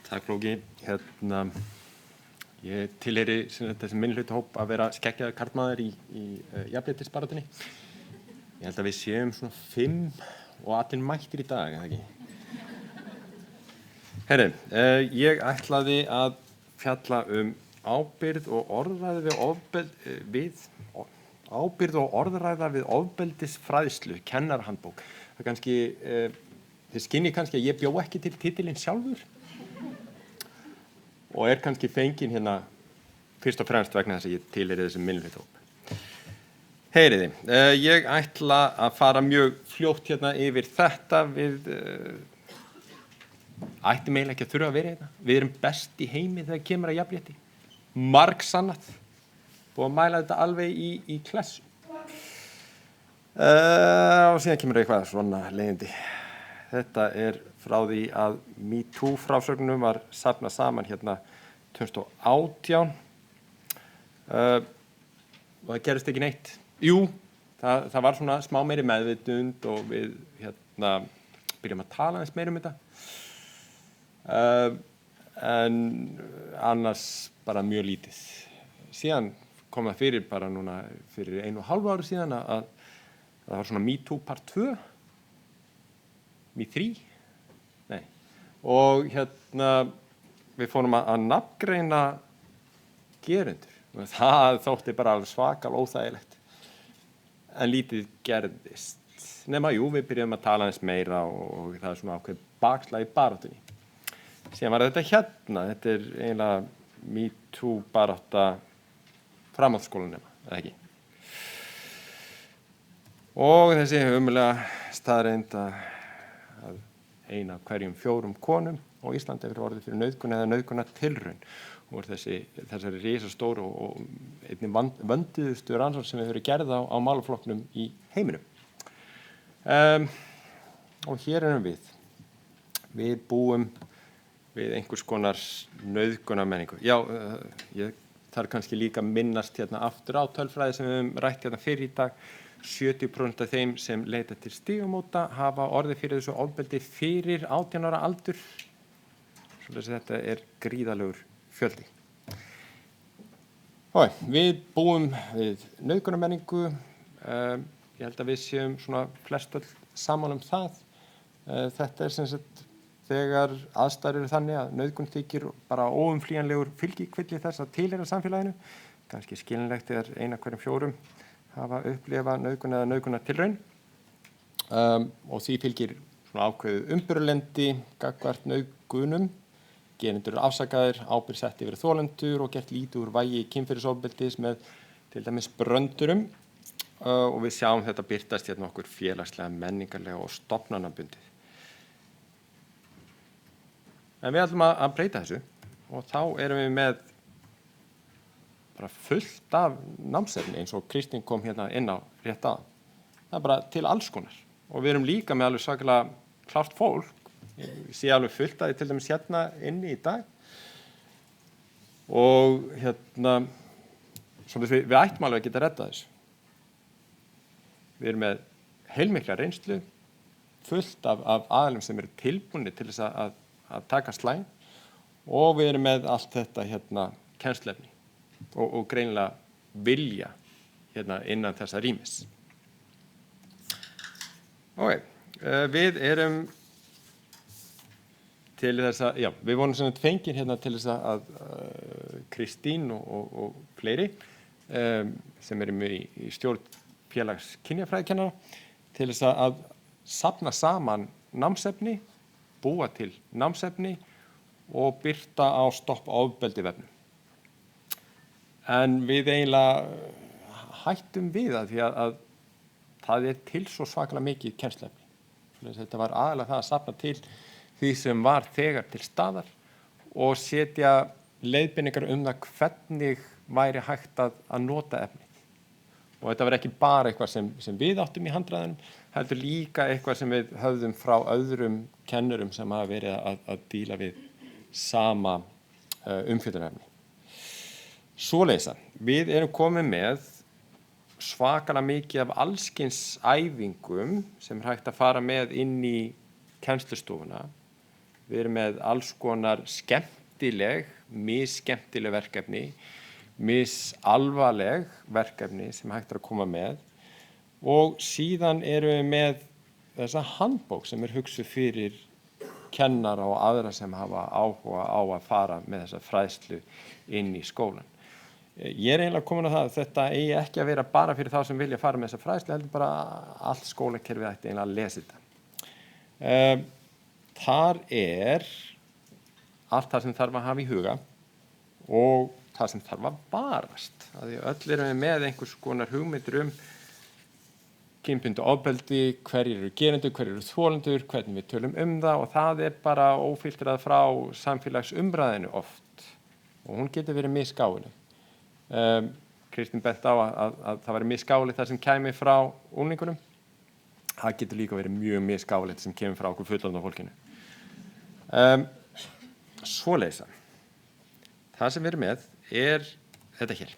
Takk Flóki. Ég tilheyri þessum minnihlutahóp að vera skeggjaður karlmaður í jafnréttisbaráttunni. Ég held að við séum svona 5 og allir mættir í dag, eða ekki? Herri, ég ætlaði að fjalla ábyrgð og orðræða við ofbeldisfræðslu, kennarahandbók. Það kannski, þið skinnið kannski að ég bjó ekki til titilinn sjálfur og kannski fenginn hérna fyrst og fremst vegna þess að ég tilheyri þessum minnihlutahóp. Heyriði, ég ætla að fara mjög fljótt hérna yfir þetta. Við ættum eiginlega ekki að þurfa að vera hérna. Við erum best í heimi þegar kemur að jafnrétti. Margsannað. Búið að mæla þetta alveg í klessu. Og síðan kemur eitthvað svona leiðindi. Þetta frá því að MeToo frásögnum var safnað saman hérna 2018. Og það gerist ekki neitt. Jú, það var svona smá meiri meðvitund og við byrjum að tala aðeins meira þetta. En annars bara mjög lítið. Síðan kom það fyrir bara núna fyrir 1,5 ári síðan að það var svona MeToo part 2. Me3? Nei. Og við fórum að nafngreina gerendur. Það þótti bara alveg svakal óþægilegt. En lítið gerðist. Nema, jú, við byrjum að tala aðeins meira og það svona ákveð bakslag í baráttunni. Síðan var þetta þetta eiginlega MeToo barátta framhaldsskólanema, eða ekki? Og þessi ömurlega staðreynd að 1 af hverjum 4 konum á Íslandi hefur orðið fyrir nauðgun eða nauðgunartilraun. Og þessari risastóru og einnig vönduðustu rannsókn sem við höfum gerð á málaflokknum í heiminum. Og hér erum við. Við búum við einhvers konar nauðgunarmenningu. Já, ég þarf kannski líka að minnast aftur á tölfræði sem við höfum rætt fyrir í dag. 70% af þeim sem leita til stígamóta hafa orðið fyrir þessu ofbeldi fyrir 18 ára aldur. Svoleiðis þetta gríðarlegur fjöldi. Við búum við nauðgunarmenningu. Ég held að við séum svona flestöll saman það. Þetta sem sagt þegar aðstæður eru þannig að nauðgun þykir bara óumflýjanlegur fylgikvilli þess að tilheyra samfélaginu. Kannski skiljanlegt þegar 1 af hverjum 4 hafa upplifað nauðgun eða nauðgunartilraun. Og því fylgir svona ákveðið umburðarlyndi gagnvart nauðgunum. Gerendur eru afsakaðir, ábyrgð sett yfir þolendur og gert lítið úr vægi kynferðisofbeldis með til dæmis bröndurum. Og við sjáum þetta birtast okkur félagslega, menningarlega og stofnanabundið. En við ætlum að breyta þessu og þá erum við með bara fullt af námsefni eins og Kristín kom hérna inn á rétt áðan. Það bara til alls konar og við erum líka með alveg svakalega klárt fólk. Ég sé alveg fullt að því til dæmis hérna inni í dag og við ættum alveg að geta reddað þessu. Við erum með heilmikla reynslu, fullt af aðilum sem eru tilbúnir til þess að taka slæginn og við erum með allt þetta kennslefni og greinilega vilja innan þessa rýmis. Við erum til þess að, við vorum svona fengin til þess að Kristín og fleiri sem erum í stjórn félags kynjafræðikennara til þess að safna saman námsefni, búa til námsefni og birta á Stopp ofbeldi vefnum. En við eiginlega hættum við það því að það til svo svakalega mikið kennslefni. Þetta var aðalega það að safna til því sem var þegar til staðar og setja leiðbeiningar það hvernig væri hægt að nota efnið. Og þetta var ekki bara eitthvað sem við áttum í handræðunum, heldur líka eitthvað sem við höfðum frá öðrum kennurum sem hafa verið að díla við sama umfjöllunarefni. Svoleiðis við erum komið með svakalega mikið af allskyns æfingum sem hægt að fara með inn í kennslustofuna við erum með alls konar skemmtileg, misskemmtileg verkefni, misalvarleg verkefni sem hægt að koma með og síðan erum við með þessa handbók sem hugsuð fyrir kennara og aðra sem hafa áhuga á að fara með þessa fræðslu inn í skólan. Ég eiginlega komin á það að þetta eigi ekki að vera bara fyrir þá sem vilja fara með þessa fræðslu, heldur bara allt skólakerfið ætti eiginlega að lesa þetta. Þar allt það sem þarf að hafa í huga og það sem þarf að varast. Því öll erum við með einhvers konar hugmyndir kynbundið ofbeldi, hverjir eru gerendur, hverjir eru þolendur, hvernig við tölum það og það bara ófiltrað frá samfélagsumræðinu oft og hún getur verið misgáfuleg. Kristín bent á að það væri misgáfulegt það sem kæmi frá unglingunum. Það getur líka verið mjög misgáfulegt sem kemur frá okkur fullorðna fólkinu. Svoleiðis. Það sem við erum með þetta hér.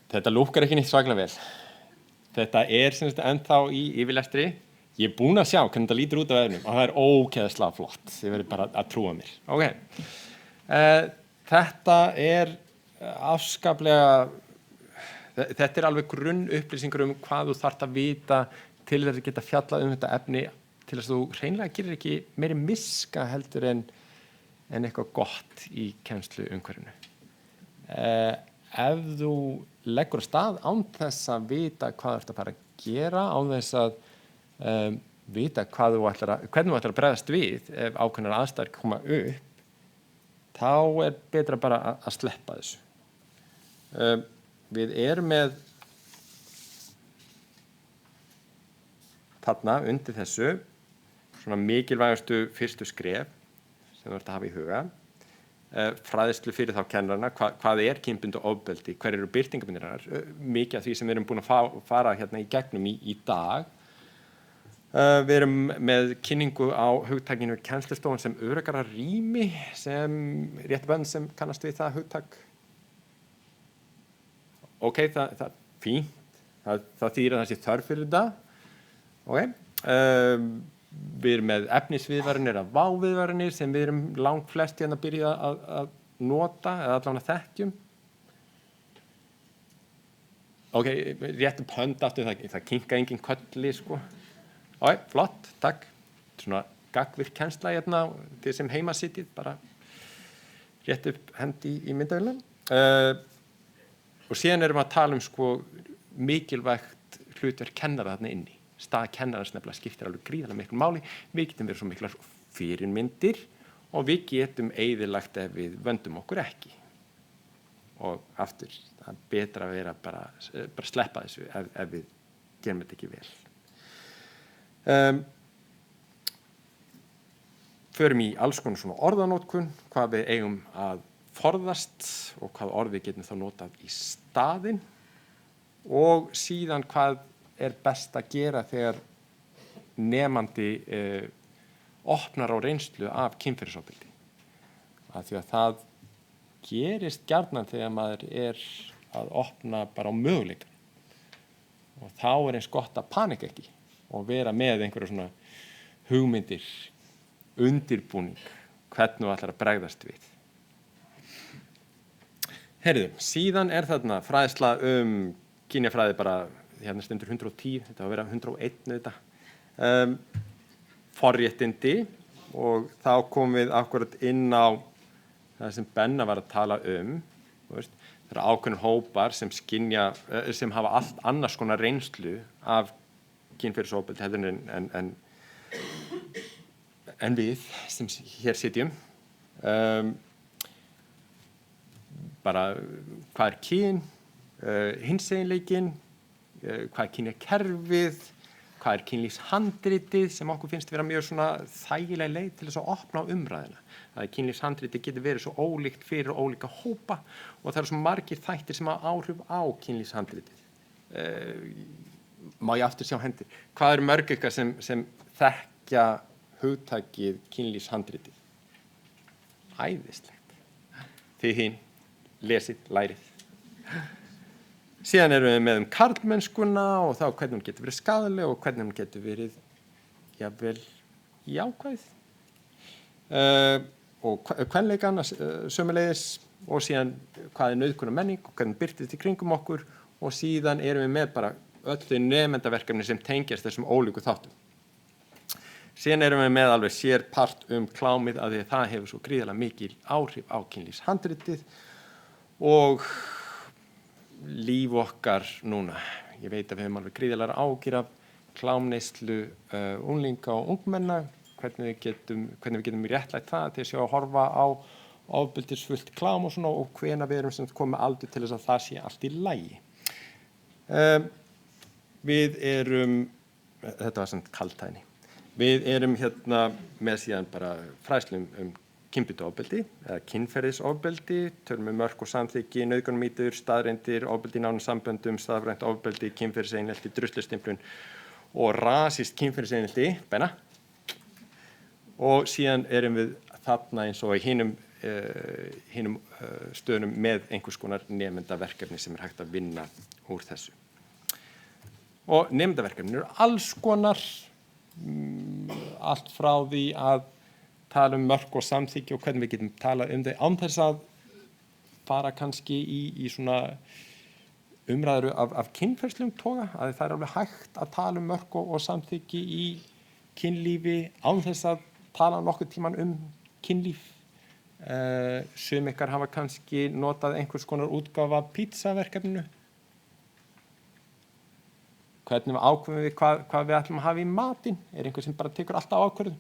Þetta lúkkar ekki neitt svaklega vel. Þetta sem sagt ennþá í yfirlestri. Ég búinn að sjá hvernig þetta lítur út af vefnum og það ógeðslega flott. Þið verður bara að trúa mér. Okay. Þetta afskaplega, þetta alveg grunnupplýsingar hvað þú þarft að vita til þess að geta fjallað þetta efni til þess að þú hreinlega gerir ekki meiri miska heldur en eitthvað gott í kennsluumhverfinu. Ef þú leggur af stað án þess að vita hvað þú ert að fara að gera, án þess að vita hvernig þú ætlar að bregðast við ef ákveðnar aðstæður koma upp, þá betra bara að sleppa þessu. Við erum með þarna undir þessu svona mikilvægastu fyrstu skref sem þú ert að hafa í huga. Fræðslu fyrir þá kennarana, hvað kynbundið ofbeldi, hver eru birtingarmyndirnar, mikið af því sem við erum búin að fara hérna í gegnum í dag. Við erum með kynningu á hugtakinu kennslustofan sem öruggara rými, sem rétt bönn sem kannast við það hugtak. Ok, það fínt, það þýðir að það sé þörf fyrir þetta. Ok. Við erum með efnisviðvaranir eða váviðvaranir sem við erum langt flest hérna að byrja að nota eða allavega þekkjum. Ok, rétt upp hönd aftur, það kinka engin kolli, sko. Ok, flott, takk. Svona gagnvirk kennsla hérna, þið sem heima sitjið, bara rétt upp hendi í myndavélina. Og síðan erum við að tala sko mikilvægt hlutverk kennara þarna inni. Stað kennarans nefnilega skiptir alveg gríðarlega miklu máli. Við getum verið svo miklar fyrirmyndir og við getum eyðilagt ef við vöndum okkur ekki. Og aftur, það betra að vera bara sleppa þessu ef við gerum þetta ekki vel. Förum í alls konar svona orðanótkun, hvað við eigum að forðast og hvað orð við getum þá notað í staðinn og síðan hvað best að gera þegar nemandi opnar á reynslu af kynferðisofbeldi. Af því að það gerist gjarnan þegar maður að opna bara á möguleikann. Og þá eins gott að panika ekki og vera með einhverja svona hugmyndir, undirbúning, hvernig þú ætlar að bregðast við. Heyrðu, síðan þarna fræðsla kynjafræði bara hérna stendur 110, þetta var að vera 101 þetta. Forréttindi og þá komum við akkurat inn á það sem Benna var að tala veist, það ákveðnir hópar sem sem hafa allt annars konar reynslu af kynferðisofbeldi heldur en við sem hér sitjum. Bara hvað kyn, hinseginleikinn, hvað kynjakerfið, hvað kynlífshandritið sem okkur finnst vera mjög svona þægileg leið til þess að opna á umræðina. Það kynlífshandritið getur verið svo ólíkt fyrir ólíka hópa og það eru svo margir þættir sem hafa áhrif á kynlífshandritið. Má ég aftur sjá hendur? Hvað mörg ykkar sem þekkja hugtakið kynlífshandritið? Æðislegt. Þið hin, lesið, lærið. Síðan erum við með karlmennskuna og þá hvernig hún getur verið skaðleg og hvernig hún getur verið jafnvel jákvæð. Og kvenleikan sömuleiðis og síðan hvað nauðgunar menning og hvernig birtist í kringum okkur og síðan erum við með bara öll þau nemendaverkefni sem tengjast þessum ólíku þáttum. Síðan erum við með alveg sér part klámið að því að það hefur svo gríðarlega mikil áhrif á kynlífshandritið og líf okkar núna. Ég veit að við höfum alveg gríðarlega áhyggjur af klámneyslu unglinga og ungmenna, hvernig við getum réttlætt það til að sjá að horfa á ofbeldisfullt klám og svona og hvenær við erum sem komið aldur til þess að það sé allt í lagi. Við erum, þetta var samt kaldhæðni, við erum hérna með síðan bara fræðslu kynbundið ofbeldi eða kynferðisofbeldi, tölum mörk og samþykki, nauðgunarmýtur, staðreyndir, ofbeldi í nánum samböndum, staðrænt ofbeldi, kynferðiseinelti, druslustimplun og rasískt kynferðiseinelti, benna. Og síðan erum við þarna eins og í hinum stöðunum með einhvers konar nemendaverkefni sem hægt að vinna úr þessu. Og nemendaverkefni eru alls konar, allt frá því að tala mörk og samþykki og hvernig við getum talað þau án þess að fara kannski í svona umræður af kynferðslegum toga, að það er alveg hægt að tala mörk og samþykki í kynlífi án þess að tala nokkuð tíman kynlíf. Sum ykkar hafa kannski notað einhvers konar útgáfa pizzaverkefninu. Hvernig við ákveðum hvað við ætlum að hafa í matinn? Einhver sem bara tekur alltaf ákvörðun?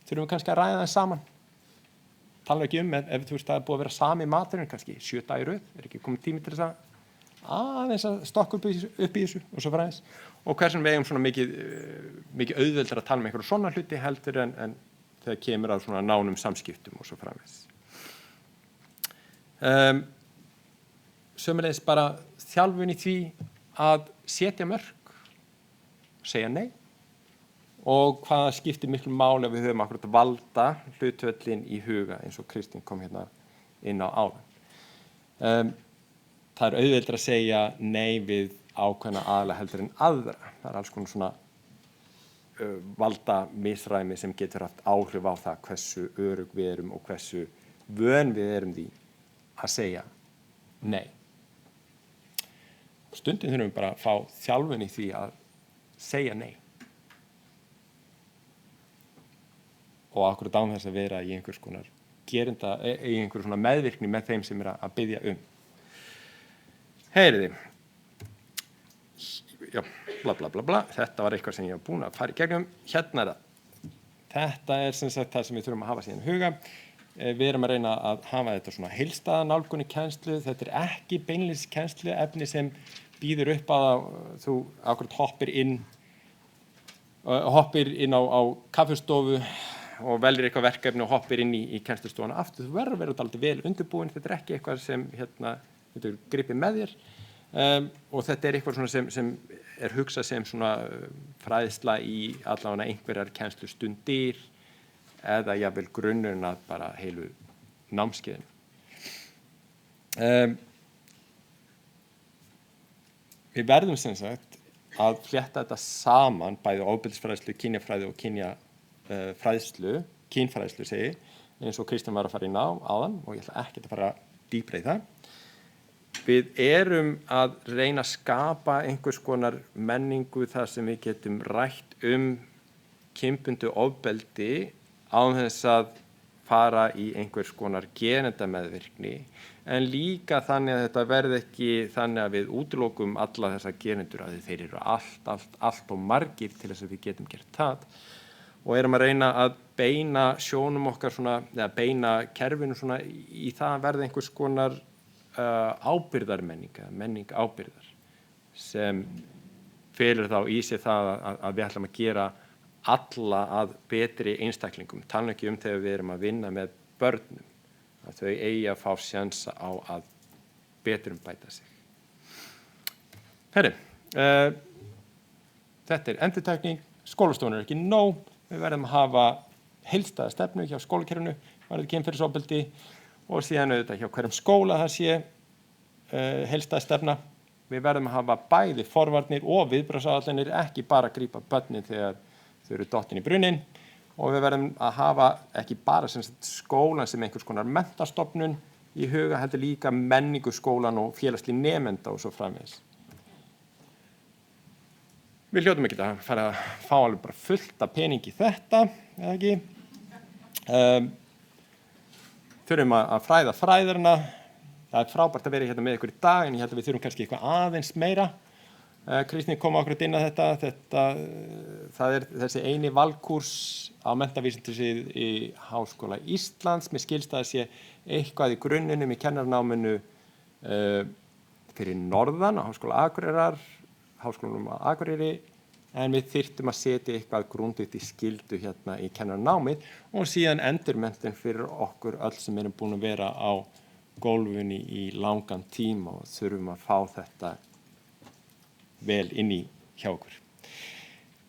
Þurfum við kannski að ræða það saman? Tala ekki ef þú veist að það er búið að vera sami maturinn, kannski 7 daga í röð, ekki komið tími til þess aðeins að stokka upp í þessu og svo fræðis. Og hversum við eigum svona mikið auðveldar að tala um einhverju svona hluti heldur en þegar kemur að svona nánum samskiptum og svo fræðis. Sömuleiðis bara þjálfun í því að setja mörk, segja nei og hvað skiptir miklu máli ef við höfum akkurat að valda hlutvöllin í huga eins og Kristín kom hérna inn á áðan. Það er auðveldar að segja nei við ákveðna aðila heldur en aðra. Það er alls konar svona valda misræmi sem getur haft áhrif á það hversu örugg við erum og hversu vön við erum því að segja nei. Stundum þurfum við bara að fá þjálfun í því að segja nei. Og akkurat án þess að vera í einhvers konar í einhver svona meðvirkni með þeim sem að biðja Heyriði. Já, bla bla bla bla. Þetta var eitthvað sem ég var búin að fara í gegnum. Hérna er það. Þetta er sem sagt það sem við þurfum að hafa síðan í huga. Við erum að reyna að hafa þetta svona heildstæða nálgun í kennslu. Þetta er ekki beinlínis kennsluefni sem býður upp að þú akkurat hoppir inn á kaffistofu og veljir eitthvað verkefni og hoppir inn í kennslustofuna aftur. Þú verður að vera dálítið vel undirbúin. Þetta er ekki eitthvað sem þetta er gripið með þér og þetta er eitthvað svona sem er hugsað sem svona fræðsla í allavega einhverjar kennslustundir eða jafnvel grunnurinn að bara heilu námskeiðinu. Við verðum sem sagt að flétta þetta saman, bæði ofbeldisfræðslu, kynjafræði og kynfræðslu segi, eins og Kristján var að fara inn á áðan og ég ætla ekki að fara dýpra í það. Við erum að reyna að skapa einhvers konar menningu þar sem við getum rætt kynbundið ofbeldi án þess að fara í einhvers konar gerendameðvirkni, en líka þannig að þetta verði ekki þannig að við útilokum alla þessa gerendur að þeir eru allt og margir til þess að við getum gert það og erum að reyna að beina sjónum okkar svona, eða beina kerfinu svona í það að verði einhvers konar menning ábyrgðar sem felur þá í sig það að við ætlum að gera alla að betri einstaklingum. Tala ekki þegar við erum að vinna með börnum, að þau eigi að fá sjansa á að betrumbæta sig. Þetta er endurtekning, skólastofan er ekki nóg, við verðum að hafa heildstæða stefnu hjá skólakerfinu, varðandi kynferðisofbeldi og síðan auðvitað hjá hverjum skóla það sé heildstæð stefna. Við verðum að hafa bæði forvarnir og viðbragðsáætlanir, ekki bara grípa börnin þegar þau eru dottin í brunninn og við verðum að hafa ekki bara sem sagt skólan sem einhvers konar menntastofnun í huga, heldur líka menningu skólan og félagsli nemenda og svo framvegis. Við hljótum ekki að fara að fá alveg bara fullt af pening í þetta, eða ekki? Þurfum að fræða fræðarna. Það er frábært að vera hérna með ykkur í dag, en ég held að við þurfum kannski eitthvað aðeins meira. Kristný kom okkur inn á þetta. Það er þessi eini valkúrs á menntavísindasvið í Háskóla Íslands. Mér skilst að það sé eitthvað í grunninum í kennaranáminu fyrir norðan á Háskóla Akureyrar, Háskólanum á Akureyri, en við þyrftum að setja eitthvað grundigt í skyldu hérna í kennaranámið og síðan endurmenntun fyrir okkur öll sem erum búin að vera á gólfunni í langan tíma og þurfum að fá þetta vel inn í hjá okkur.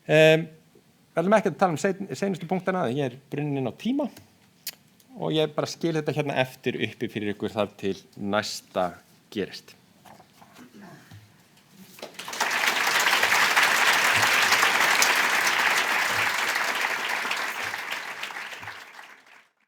Við ætlum ekki að tala um seinustu punktana, ég er brunninn á tíma og ég bara skil þetta hérna eftir uppi fyrir ykkur þar til næsta gerist.